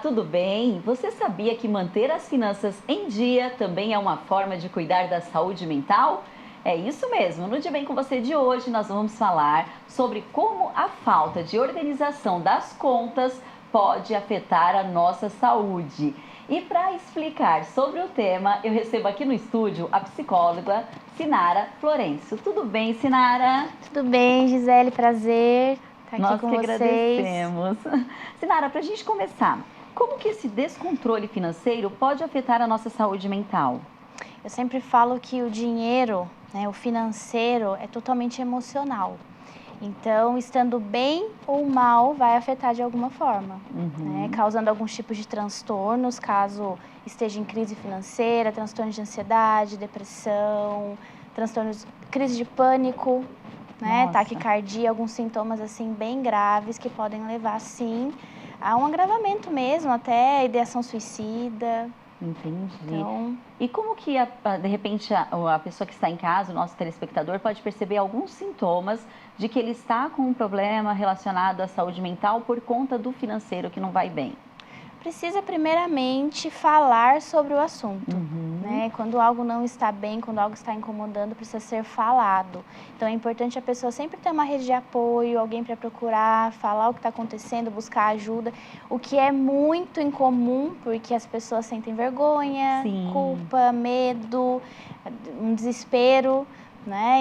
tudo bem? Você sabia que manter as finanças em dia também é uma forma de cuidar da saúde mental? É isso mesmo, no Dia Bem com Você de hoje nós vamos falar sobre como a falta de organização das contas pode afetar a nossa saúde. E para explicar sobre o tema, eu recebo aqui no estúdio a psicóloga Sinara Florencio. Tudo bem, Sinara? Tudo bem, Gisele, prazer estar aqui Nós com que vocês. agradecemos. Sinara, para a gente começar, como que esse descontrole financeiro pode afetar a nossa saúde mental? Eu sempre falo que o dinheiro, o financeiro, é totalmente emocional. Então, estando bem ou mal, vai afetar de alguma forma, causando alguns tipos de transtornos, caso esteja em crise financeira, transtornos de ansiedade, depressão, transtornos, crise de pânico, taquicardia, alguns sintomas assim bem graves que podem levar, sim, a um agravamento mesmo, até ideação suicida. Entendi. Então, e como que, de repente, a pessoa que está em casa, o nosso telespectador, pode perceber alguns sintomas de que ele está com um problema relacionado à saúde mental por conta do financeiro que não vai bem? precisa primeiramente falar sobre o assunto, Quando algo não está bem, quando algo está incomodando, precisa ser falado. Então é importante a pessoa sempre ter uma rede de apoio, alguém para procurar, falar o que está acontecendo, buscar ajuda, o que é muito incomum, porque as pessoas sentem vergonha, Sim. culpa, medo, um desespero,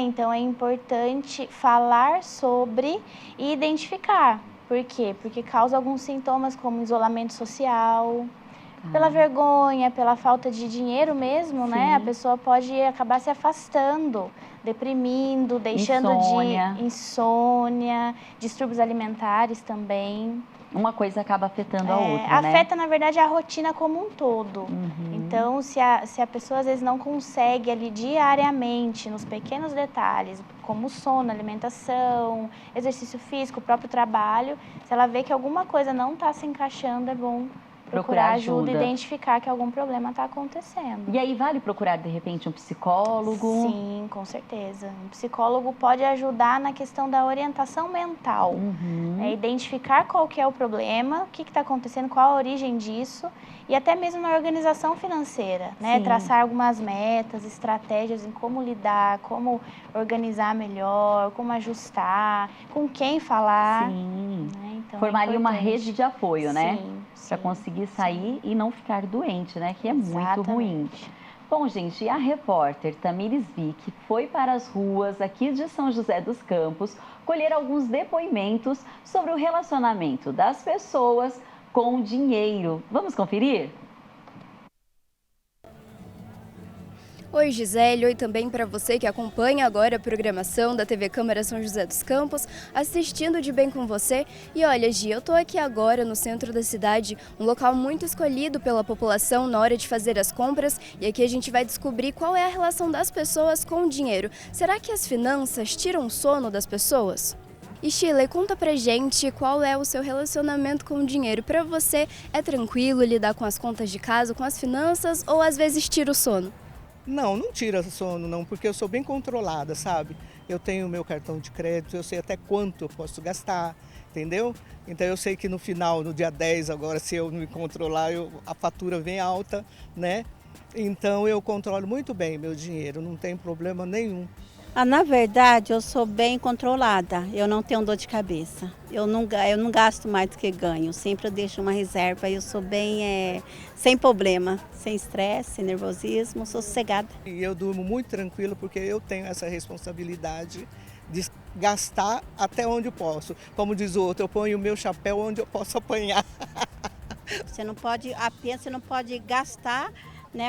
Então é importante falar sobre e identificar. Por quê? Porque causa alguns sintomas como isolamento social, pela vergonha, pela falta de dinheiro mesmo, A pessoa pode acabar se afastando, deprimindo, deixando de insônia, distúrbios alimentares também. Uma coisa acaba afetando a outra, Afeta, na verdade, a rotina como um todo. Então, se a pessoa, às vezes, não consegue ali diariamente, nos pequenos detalhes, como sono, alimentação, exercício físico, o próprio trabalho, se ela vê que alguma coisa não está se encaixando, é bom procurar ajuda e identificar que algum problema está acontecendo. E aí vale procurar, de repente, um psicólogo? Sim, com certeza. Um psicólogo pode ajudar na questão da orientação mental. Identificar qual que é o problema, o que está acontecendo, qual a origem disso e até mesmo na organização financeira, Traçar algumas metas, estratégias em como lidar, como organizar melhor, como ajustar, com quem falar. Sim. Então, formar ali uma rede de apoio, Sim, para conseguir sair e não ficar doente, que é muito ruim. Exatamente. Bom, gente, a repórter Tamires Vick foi para as ruas aqui de São José dos Campos colher alguns depoimentos sobre o relacionamento das pessoas com o dinheiro. Vamos conferir? Oi, Gisele, oi também para você que acompanha agora a programação da TV Câmara São José dos Campos, assistindo de Bem com Você. E olha, Gi, eu tô aqui agora no centro da cidade, um local muito escolhido pela população na hora de fazer as compras, e aqui a gente vai descobrir qual é a relação das pessoas com o dinheiro. Será que as finanças tiram o sono das pessoas? E Sheila, conta pra gente qual é o seu relacionamento com o dinheiro. Pra você, é tranquilo lidar com as contas de casa, com as finanças, ou às vezes tira o sono? Não, não tira sono não, porque eu sou bem controlada, sabe? Eu tenho o meu cartão de crédito, eu sei até quanto eu posso gastar, entendeu? Então eu sei que no final, no dia 10 agora, se eu me controlar, a fatura vem alta, Então eu controlo muito bem meu dinheiro, não tem problema nenhum. Na verdade, eu sou bem controlada, eu não tenho dor de cabeça. Eu não gasto mais do que ganho, sempre eu deixo uma reserva, eu sou bem, sem problema, sem estresse, sem nervosismo, sou sossegada. E eu durmo muito tranquilo porque eu tenho essa responsabilidade de gastar até onde eu posso. Como diz o outro, eu ponho o meu chapéu onde eu posso apanhar. Você não pode gastar,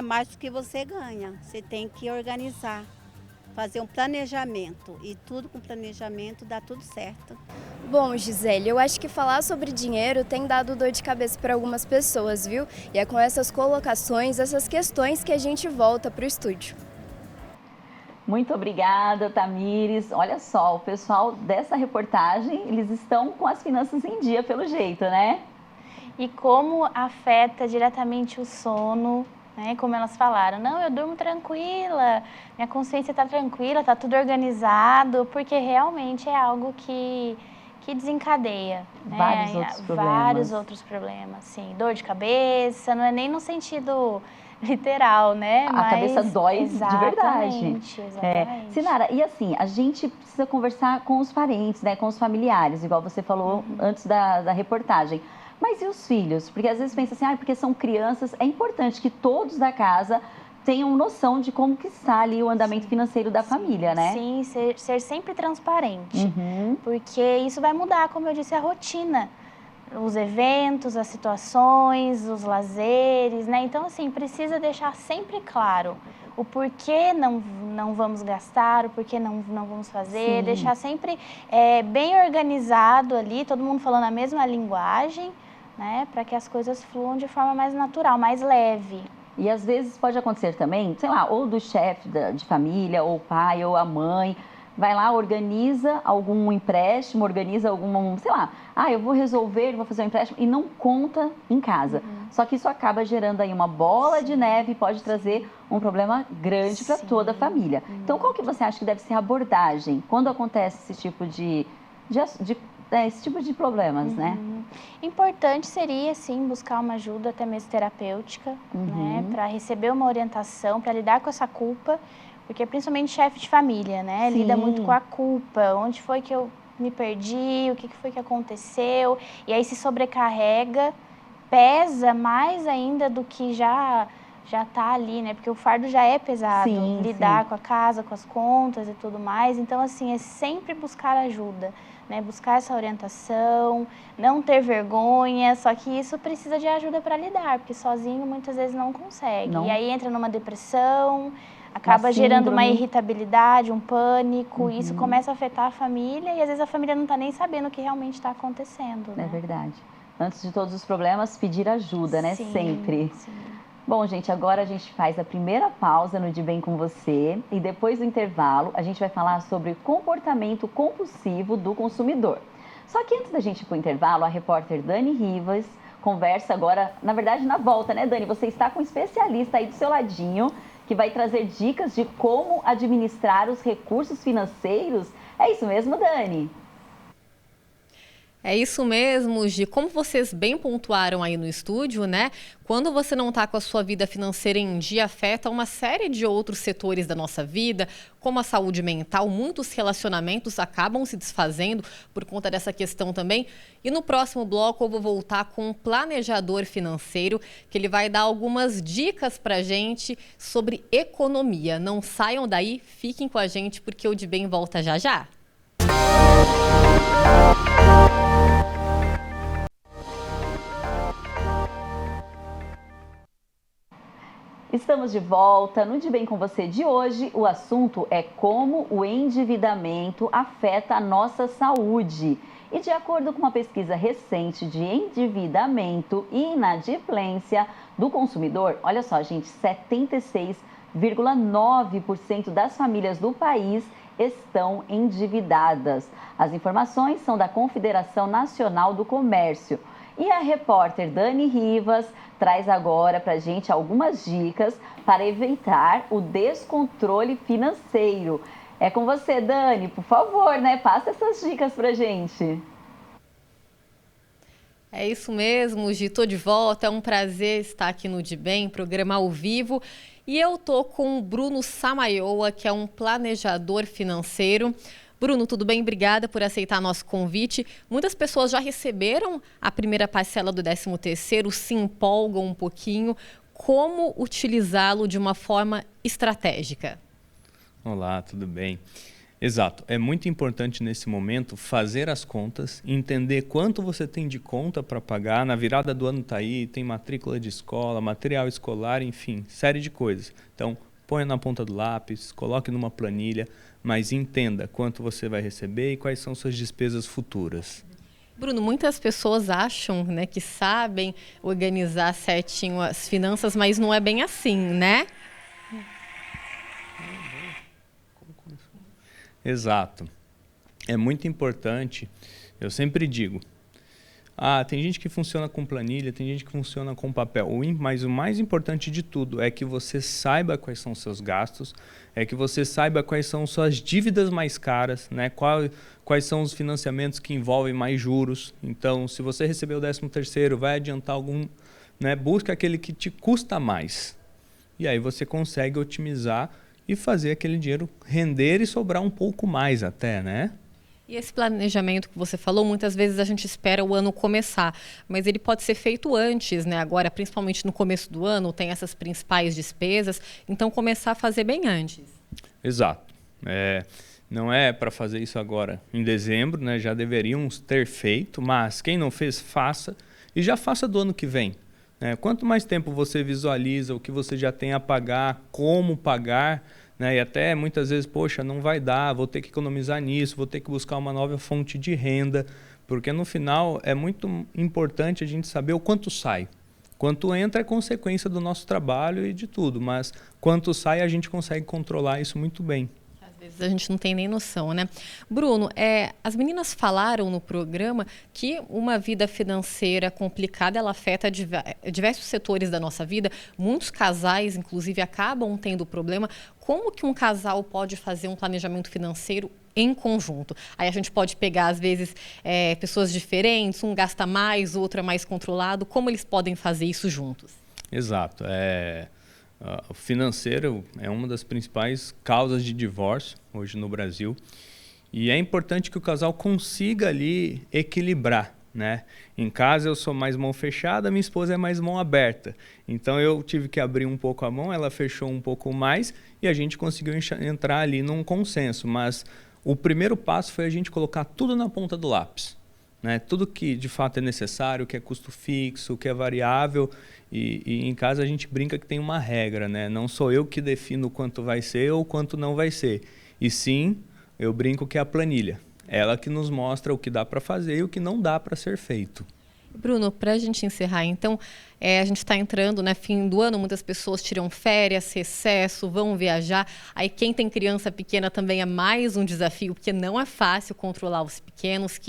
mais do que você ganha, você tem que organizar. Fazer um planejamento e tudo com planejamento dá tudo certo. Bom, Gisele, eu acho que falar sobre dinheiro tem dado dor de cabeça para algumas pessoas, viu? E é com essas colocações, essas questões que a gente volta para o estúdio. Muito obrigada, Tamires. Olha só, o pessoal dessa reportagem, eles estão com as finanças em dia, pelo jeito, E como afeta diretamente o sono, Como elas falaram, não, eu durmo tranquila, minha consciência está tranquila, está tudo organizado, porque realmente é algo que que desencadeia, né? Vários Vários outros problemas, sim. Dor de cabeça, não é nem no sentido literal, né? A cabeça dói de verdade. Exatamente. Sinara, e assim, a gente precisa conversar com os parentes, né? Com os familiares, igual você falou antes da reportagem. Mas e os filhos? Porque às vezes pensa assim, porque são crianças, é importante que todos da casa tenham noção de como que está ali o andamento financeiro da família, né? Sim, ser sempre transparente, porque isso vai mudar, como eu disse, a rotina, os eventos, as situações, os lazeres, né? Então, assim, precisa deixar sempre claro o porquê não vamos gastar, o porquê não vamos fazer, deixar sempre bem organizado ali, todo mundo falando a mesma linguagem, né? Para que as coisas fluam de forma mais natural, mais leve. E às vezes pode acontecer também, sei lá, ou do chefe de família, ou o pai, ou a mãe, vai lá, organiza algum empréstimo, organiza algum, sei lá, eu vou resolver, vou fazer um empréstimo e não conta em casa. Só que isso acaba gerando aí uma bola de neve e pode trazer um problema grande para toda a família. Então, qual que você acha que deve ser a abordagem quando acontece esse tipo esse tipo de problemas, né? Importante seria, sim, buscar uma ajuda até mesmo terapêutica, né? Para receber uma orientação, para lidar com essa culpa, porque principalmente chefe de família, né? Lida muito com a culpa, onde foi que eu me perdi, o que foi que aconteceu, e aí se sobrecarrega, pesa mais ainda do que já está ali, né? Porque o fardo já é pesado, lidar com a casa, com as contas e tudo mais. Então, assim, é sempre buscar ajuda, né? Buscar essa orientação, não ter vergonha, só que isso precisa de ajuda para lidar, porque sozinho muitas vezes não consegue. E aí entra numa depressão, acaba gerando uma irritabilidade, um pânico, e isso começa a afetar a família e às vezes a família não está nem sabendo o que realmente está acontecendo, né? É verdade. Antes de todos os problemas, pedir ajuda, né? Sempre. Bom, gente, agora a gente faz a primeira pausa no De Bem com Você e depois do intervalo a gente vai falar sobre comportamento compulsivo do consumidor. Só que antes da gente ir para o intervalo, a repórter Dani Rivas conversa agora, na verdade, na volta, né, Dani? Você está com um especialista aí do seu ladinho que vai trazer dicas de como administrar os recursos financeiros. É isso mesmo, Dani? É isso mesmo, Gi. Como vocês bem pontuaram aí no estúdio, né? Quando você não está com a sua vida financeira em dia, afeta uma série de outros setores da nossa vida, como a saúde mental. Muitos relacionamentos acabam se desfazendo por conta dessa questão também. E no próximo bloco eu vou voltar com um planejador financeiro, que ele vai dar algumas dicas para a gente sobre economia. Não saiam daí, fiquem com a gente, porque o De Bem volta já já. Estamos de volta no De Bem com Você de hoje. O assunto é como o endividamento afeta a nossa saúde. E de acordo com uma pesquisa recente de endividamento e inadimplência do consumidor, olha só, gente, 76,9% das famílias do país estão endividadas. As informações são da Confederação Nacional do Comércio. E a repórter Dani Rivas traz agora para a gente algumas dicas para evitar o descontrole financeiro. É com você, Dani, por favor, né? Passa essas dicas para a gente. É isso mesmo, Gi, tô de volta, é um prazer estar aqui no De Bem, programa ao vivo. E eu tô com o Bruno Samaioa, que é um planejador financeiro. Bruno, tudo bem? Obrigada por aceitar nosso convite. Muitas pessoas já receberam a primeira parcela do 13º, se empolgam um pouquinho. Como utilizá-lo de uma forma estratégica? Olá, tudo bem? Exato. É muito importante nesse momento fazer as contas, entender quanto você tem de conta para pagar. Na virada do ano está aí, tem matrícula de escola, material escolar, enfim, série de coisas. Então, ponha na ponta do lápis, coloque numa planilha, mas entenda quanto você vai receber e quais são suas despesas futuras. Bruno, muitas pessoas acham, né, que sabem organizar certinho as finanças, mas não é bem assim, né? Exato. É muito importante, eu sempre digo, Tem gente que funciona com planilha, tem gente que funciona com papel. Mas o mais importante de tudo é que você saiba quais são os seus gastos, é que você saiba quais são suas dívidas mais caras, né? Quais são os financiamentos que envolvem mais juros. Então, se você recebeu o 13º, vai adiantar algum, né? Busca aquele que te custa mais. E aí você consegue otimizar e fazer aquele dinheiro render e sobrar um pouco mais até, né? E esse planejamento que você falou, muitas vezes a gente espera o ano começar, mas ele pode ser feito antes, né? Agora, principalmente no começo do ano, tem essas principais despesas, então começar a fazer bem antes. Exato. Não é para fazer isso agora em dezembro, né? Já deveríamos ter feito, mas quem não fez, faça. E já faça do ano que vem. Né? Quanto mais tempo você visualiza o que você já tem a pagar, como pagar, né? E até muitas vezes, poxa, não vai dar, vou ter que economizar nisso, vou ter que buscar uma nova fonte de renda, porque no final é muito importante a gente saber o quanto sai. Quanto entra é consequência do nosso trabalho e de tudo, mas quanto sai a gente consegue controlar isso muito bem. Às vezes a gente não tem nem noção, né? Bruno, as meninas falaram no programa que uma vida financeira complicada, ela afeta diversos setores da nossa vida. Muitos casais, inclusive, acabam tendo problema. Como que um casal pode fazer um planejamento financeiro em conjunto? Aí a gente pode pegar, às vezes, pessoas diferentes, um gasta mais, o outro é mais controlado. Como eles podem fazer isso juntos? Exato. O financeiro é uma das principais causas de divórcio hoje no Brasil. E é importante que o casal consiga ali equilibrar, né? Em casa eu sou mais mão fechada, minha esposa é mais mão aberta. Então eu tive que abrir um pouco a mão, ela fechou um pouco mais e a gente conseguiu entrar ali num consenso. Mas o primeiro passo foi a gente colocar tudo na ponta do lápis. Né? Tudo que de fato é necessário, que é custo fixo, que é variável. E em casa a gente brinca que tem uma regra, né? Não sou eu que defino quanto vai ser ou quanto não vai ser. E sim, eu brinco que é a planilha. Ela que nos mostra o que dá para fazer e o que não dá para ser feito. Bruno, para a gente encerrar, então, a gente está entrando, né, fim do ano, muitas pessoas tiram férias, recesso, vão viajar. Aí quem tem criança pequena também é mais um desafio, porque não é fácil controlar os pequenos.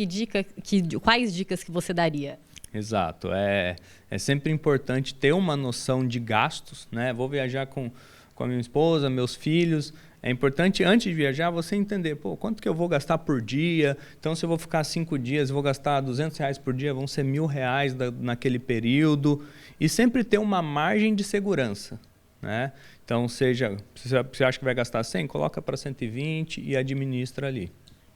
Quais dicas que você daria? Exato. É sempre importante ter uma noção de gastos, né? Vou viajar com a minha esposa, meus filhos. É importante, antes de viajar, você entender, quanto que eu vou gastar por dia? Então, se eu vou ficar 5 dias, eu vou gastar R$200 por dia, vão ser R$1.000 naquele período. E sempre ter uma margem de segurança, né? Então, se você acha que vai gastar 100, coloca para 120 e administra ali.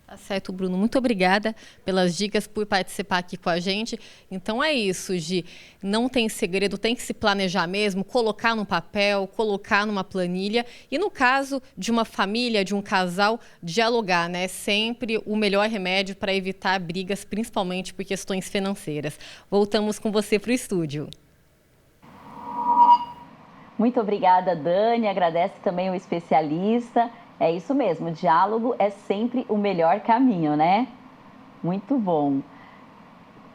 Tá certo, Bruno. Muito obrigada pelas dicas, por participar aqui com a gente. Então é isso, Gi. Não tem segredo, tem que se planejar mesmo, colocar no papel, colocar numa planilha. E no caso de uma família, de um casal, dialogar, né? Sempre o melhor remédio para evitar brigas, principalmente por questões financeiras. Voltamos com você para o estúdio. Muito obrigada, Dani. Agradece também o especialista. É isso mesmo, o diálogo é sempre o melhor caminho, né? Muito bom.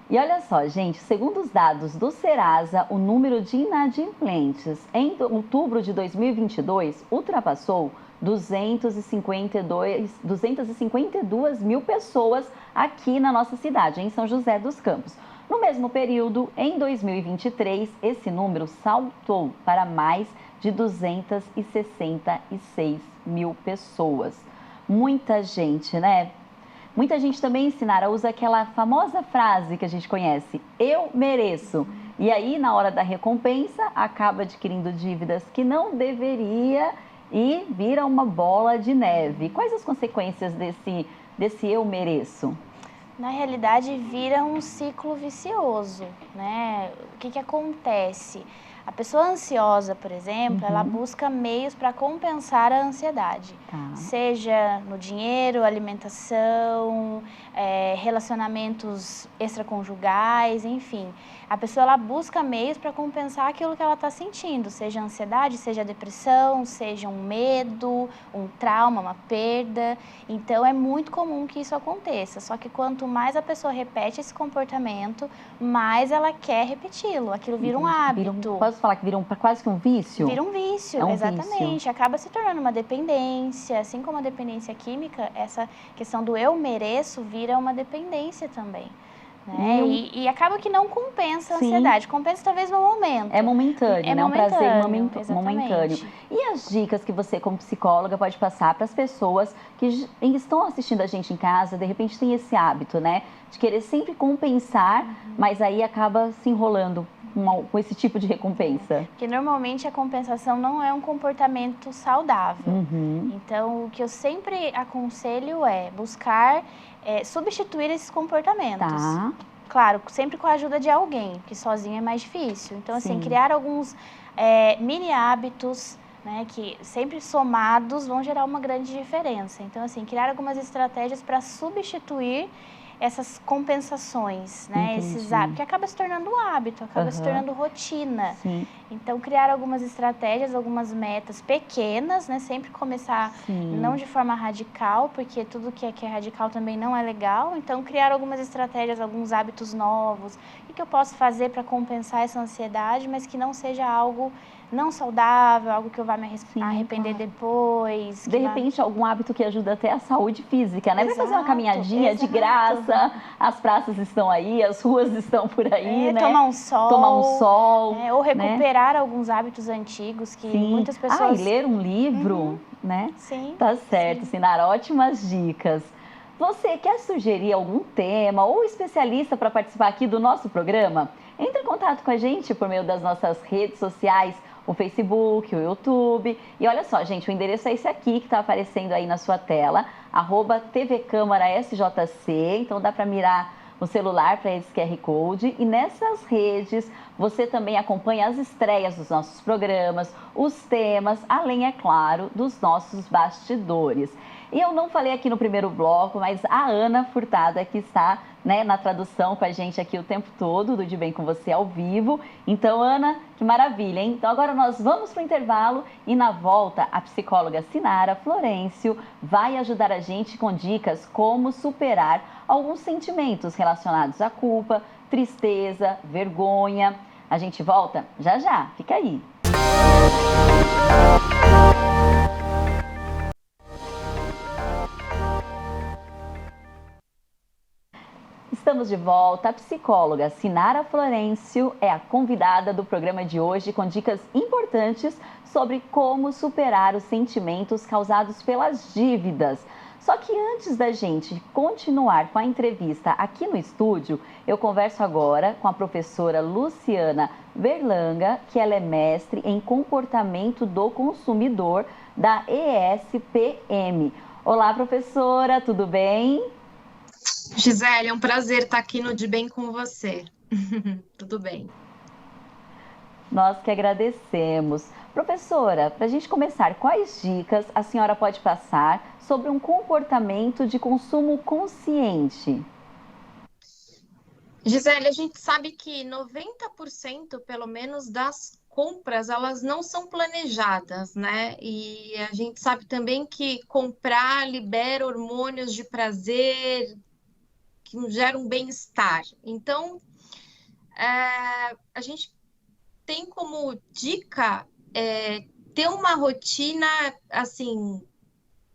E olha só, gente, segundo os dados do Serasa, o número de inadimplentes em outubro de 2022 ultrapassou 252 mil pessoas aqui na nossa cidade, em São José dos Campos. No mesmo período, em 2023, esse número saltou para mais de 266 mil pessoas. Muita gente, né? Muita gente também, Sinara, usa aquela famosa frase que a gente conhece, eu mereço. E aí, na hora da recompensa, acaba adquirindo dívidas que não deveria e vira uma bola de neve. Quais as consequências desse eu mereço? Na realidade, vira um ciclo vicioso, né? O que acontece? A pessoa ansiosa, por exemplo, ela busca meios para compensar a ansiedade. Seja no dinheiro, alimentação, relacionamentos extraconjugais, enfim. A pessoa ela busca meios para compensar aquilo que ela está sentindo, seja ansiedade, seja depressão, seja um medo, um trauma, uma perda. Então, é muito comum que isso aconteça. Só que quanto mais a pessoa repete esse comportamento, mais ela quer repeti-lo. Aquilo vira um hábito. Posso falar que vira quase que um vício? Vira um vício, exatamente. Vício. Acaba se tornando uma dependência. Assim como a dependência química, essa questão do eu mereço vira uma dependência também. né? E acaba que não compensa a ansiedade, compensa talvez no momento. É momentâneo, né? Um prazer momentâneo. Exatamente. E as dicas que você, como psicóloga, pode passar para as pessoas que estão assistindo a gente em casa, de repente tem esse hábito, né? De querer sempre compensar, mas aí acaba se enrolando com esse tipo de recompensa. Porque normalmente a compensação não é um comportamento saudável. Então, o que eu sempre aconselho é buscar substituir esses comportamentos. Tá. Claro, sempre com a ajuda de alguém, porque sozinho é mais difícil. Então, assim, criar alguns mini hábitos, né, que sempre somados vão gerar uma grande diferença. Então, assim, criar algumas estratégias para substituir essas compensações, né? Esses hábitos, que acaba se tornando um hábito, acaba se tornando rotina. Sim. Então, criar algumas estratégias, algumas metas pequenas, né? Sempre começar não de forma radical, porque tudo que é radical também não é legal. Então, criar algumas estratégias, alguns hábitos novos. O que eu posso fazer para compensar essa ansiedade, mas que não seja algo não saudável, algo que eu vá me arrepender depois. De repente, algum hábito que ajuda até a saúde física, né? Vai fazer uma caminhadinha de exato. graça, as praças estão aí, as ruas estão por aí, né? Tomar um sol. Tomar um sol. Ou recuperar alguns hábitos antigos que muitas pessoas... E ler um livro, né? Sim. Tá certo, Sinara, ótimas dicas. Você quer sugerir algum tema ou especialista para participar aqui do nosso programa? Entre em contato com a gente por meio das nossas redes sociais, o Facebook, o YouTube. E olha só, gente, o endereço é esse aqui que está aparecendo aí na sua tela, @tvcâmarasjc. Então dá para mirar o celular para esse QR Code. E nessas redes você também acompanha as estreias dos nossos programas, os temas, além, é claro, dos nossos bastidores. E eu não falei aqui no primeiro bloco, mas a Ana Furtado que está, né, na tradução com a gente aqui o tempo todo, do De Bem com Você ao vivo. Então, Ana, que maravilha, hein? Então, agora nós vamos para o intervalo e na volta a psicóloga Sinara Florencio vai ajudar a gente com dicas como superar alguns sentimentos relacionados à culpa, tristeza, vergonha. A gente volta já já, fica aí. Estamos de volta. A psicóloga Sinara Florencio é a convidada do programa de hoje com dicas importantes sobre como superar os sentimentos causados pelas dívidas. Só que antes da gente continuar com a entrevista aqui no estúdio, eu converso agora com a professora Luciana Berlanga, que ela é mestre em comportamento do consumidor da ESPM. Olá, professora, tudo bem? Gisele, é um prazer estar aqui no De Bem com você. Tudo bem. Nós que agradecemos. Professora, para a gente começar, quais dicas a senhora pode passar sobre um comportamento de consumo consciente? Gisele, a gente sabe que 90% pelo menos das compras, elas não são planejadas, né? E a gente sabe também que comprar libera hormônios de prazer, que gera um bem-estar. Então, a gente tem como dica ter uma rotina, assim,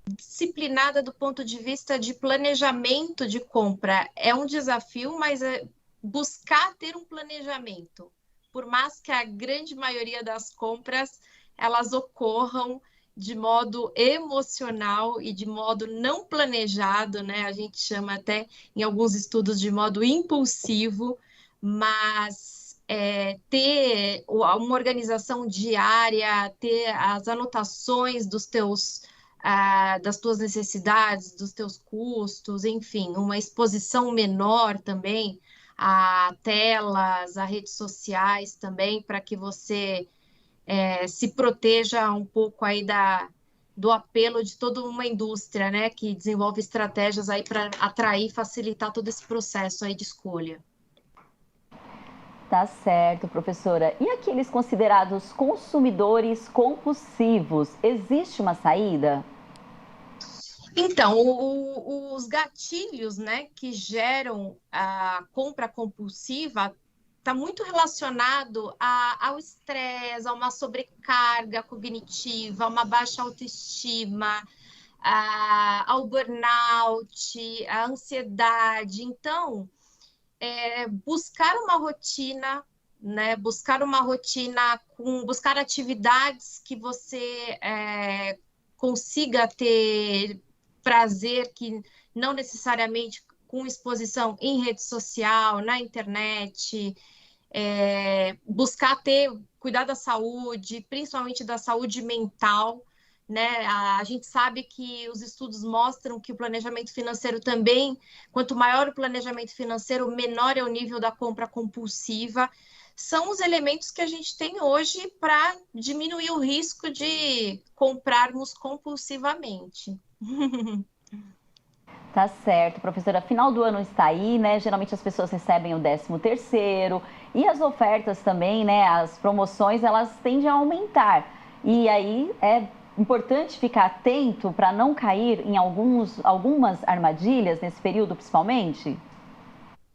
disciplinada do ponto de vista de planejamento de compra. É um desafio, mas buscar ter um planejamento. Por mais que a grande maioria das compras, elas ocorram de modo emocional e de modo não planejado, né? A gente chama até, em alguns estudos, de modo impulsivo, mas ter uma organização diária, ter as anotações dos das tuas necessidades, dos teus custos, enfim, uma exposição menor também a telas, a redes sociais também, para que você se proteja um pouco aí do apelo de toda uma indústria, né, que desenvolve estratégias aí para atrair e facilitar todo esse processo aí de escolha. Tá certo, professora. E aqueles considerados consumidores compulsivos, existe uma saída? Então, os gatilhos, né, que geram a compra compulsiva está muito relacionado ao estresse, a uma sobrecarga cognitiva, a uma baixa autoestima, ao burnout, à ansiedade. Então, buscar uma rotina, né? Buscar uma rotina, buscar atividades que você consiga ter prazer, que não necessariamente com exposição em rede social, na internet, buscar cuidar da saúde, principalmente da saúde mental, né? A gente sabe que os estudos mostram que o planejamento financeiro também, quanto maior o planejamento financeiro, menor é o nível da compra compulsiva. São os elementos que a gente tem hoje para diminuir o risco de comprarmos compulsivamente. Tá certo, professora. Final do ano está aí, né? Geralmente as pessoas recebem o 13º e as ofertas também, né? As promoções, elas tendem a aumentar. E aí é importante ficar atento para não cair em algumas armadilhas nesse período, principalmente?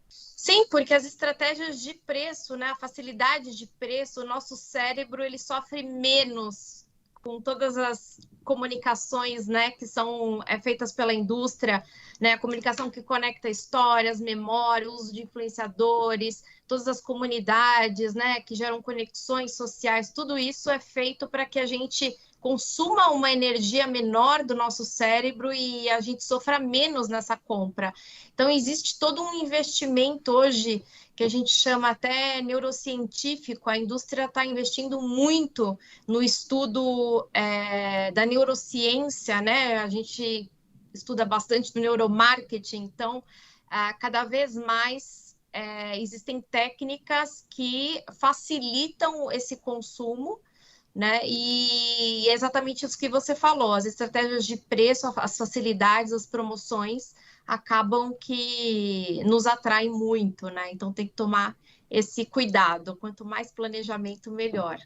Sim, porque as estratégias de preço, né, a facilidade de preço, o nosso cérebro ele sofre menos com todas as comunicações, né, que são feitas pela indústria, né, a comunicação que conecta histórias, memória, uso de influenciadores, todas as comunidades, né, que geram conexões sociais, tudo isso é feito para que a gente consuma uma energia menor do nosso cérebro e a gente sofra menos nessa compra. Então, existe todo um investimento hoje que a gente chama até neurocientífico. A indústria está investindo muito no estudo da neurociência, né? A gente estuda bastante do neuromarketing, então, cada vez mais existem técnicas que facilitam esse consumo, né? E é exatamente isso que você falou, as estratégias de preço, as facilidades, as promoções acabam que nos atraem muito, né? Então tem que tomar esse cuidado, quanto mais planejamento, melhor.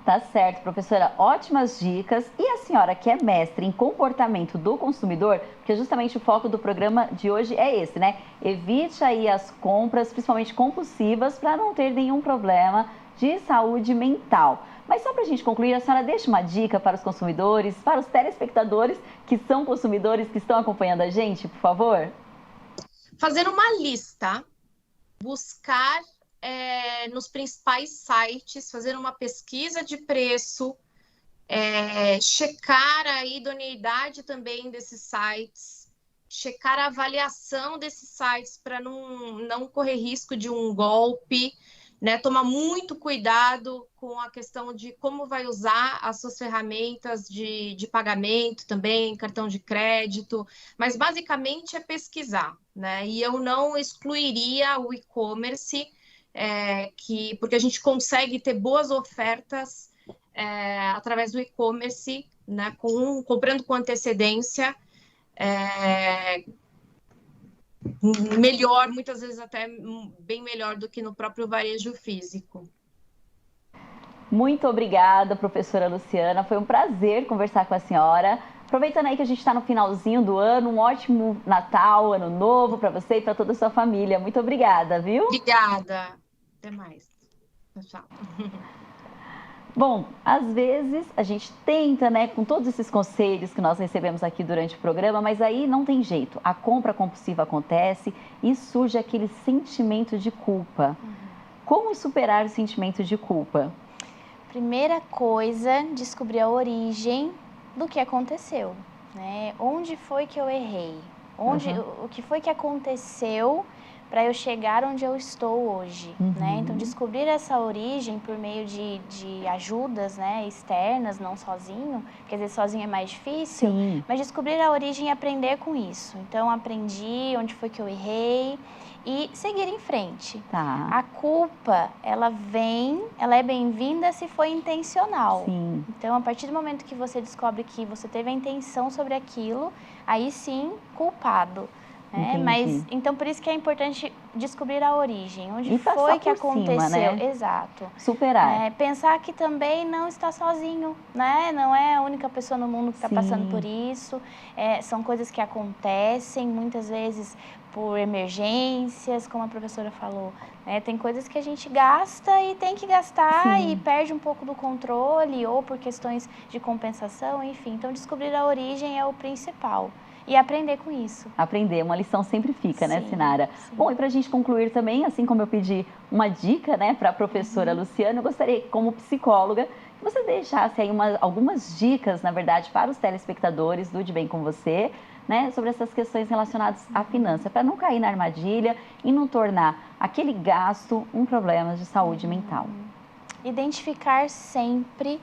Tá certo, professora, ótimas dicas. E a senhora que é mestre em comportamento do consumidor, porque justamente o foco do programa de hoje é esse, né? Evite aí as compras, principalmente compulsivas, para não ter nenhum problema de saúde mental. Mas só para a gente concluir, a senhora deixa uma dica para os consumidores, para os telespectadores que são consumidores, que estão acompanhando a gente, por favor? Fazer uma lista, buscar nos principais sites, fazer uma pesquisa de preço, checar a idoneidade também desses sites, checar a avaliação desses sites para não correr risco de um golpe, né? Tomar muito cuidado com a questão de como vai usar as suas ferramentas de pagamento também, cartão de crédito, mas basicamente é pesquisar, né? E eu não excluiria o e-commerce, porque a gente consegue ter boas ofertas através do e-commerce, né? Comprando com antecedência, melhor, muitas vezes até bem melhor do que no próprio varejo físico. Muito obrigada, professora Luciana. Foi um prazer conversar com a senhora. Aproveitando aí que a gente está no finalzinho do ano, um ótimo Natal, Ano Novo para você e para toda a sua família. Muito obrigada, viu? Obrigada. Até mais. Tchau. Bom, às vezes a gente tenta, né, com todos esses conselhos que nós recebemos aqui durante o programa, mas aí não tem jeito. A compra compulsiva acontece e surge aquele sentimento de culpa. Como superar o sentimento de culpa? Primeira coisa, descobrir a origem do que aconteceu, né? Onde foi que eu errei? O que foi que aconteceu para eu chegar onde eu estou hoje, né? Então, descobrir essa origem por meio de ajudas, né, externas, não sozinho, porque às vezes sozinho é mais difícil, mas descobrir a origem e aprender com isso. Então, aprendi onde foi que eu errei e seguir em frente. Tá. A culpa, ela é bem-vinda se for intencional. Sim. Então, a partir do momento que você descobre que você teve a intenção sobre aquilo, aí sim, culpado. Mas, então, por isso que é importante descobrir a origem, onde E passar foi que por cima, aconteceu. né? Exato. Superar. Pensar que também não está sozinho, né? Não é a única pessoa no mundo que está Sim. passando por isso. São coisas que acontecem muitas vezes por emergências, como a professora falou. Tem coisas que a gente gasta e tem que gastar Sim. e perde um pouco do controle ou por questões de compensação, enfim. Então, descobrir a origem é o principal. E aprender com isso. Aprender, uma lição sempre fica, né, Sim, Sinara? sim. Bom, e para a gente concluir também, assim como eu pedi uma dica, né, para a professora Luciana, eu gostaria, como psicóloga, que você deixasse aí algumas dicas, na verdade, para os telespectadores do De Bem com Você, né, sobre essas questões relacionadas à finança, para não cair na armadilha e não tornar aquele gasto um problema de saúde mental. Identificar sempre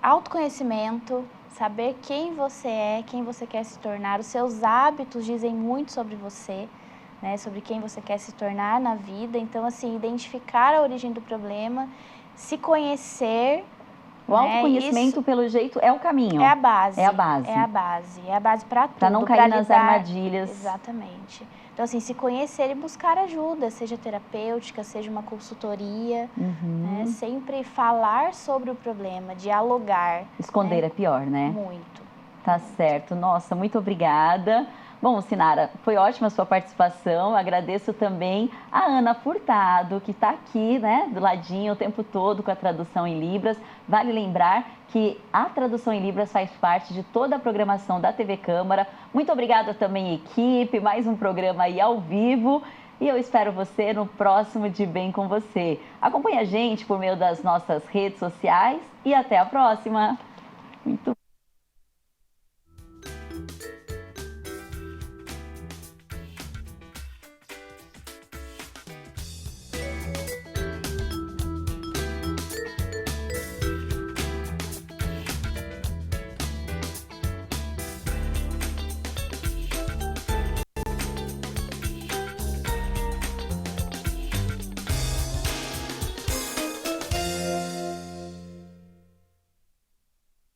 autoconhecimento, saber quem você é, quem você quer se tornar. Os seus hábitos dizem muito sobre você, né? Sobre quem você quer se tornar na vida. Então, assim, identificar a origem do problema, se conhecer. O autoconhecimento, pelo jeito, é o caminho. É a base. É a base. É a base. É a base para tudo. Para não cair nas armadilhas. Exatamente. Então, assim, se conhecer e buscar ajuda, seja terapêutica, seja uma consultoria, né? Sempre falar sobre o problema, dialogar. Esconder né? é pior, né? Muito. Tá certo. Nossa, muito obrigada. Bom, Sinara, foi ótima a sua participação. Agradeço também a Ana Furtado, que está aqui, né, do ladinho o tempo todo com a tradução em Libras. Vale lembrar que a tradução em Libras faz parte de toda a programação da TV Câmara. Muito obrigada também, equipe. Mais um programa aí ao vivo. E eu espero você no próximo De Bem com Você. Acompanhe a gente por meio das nossas redes sociais e até a próxima. Muito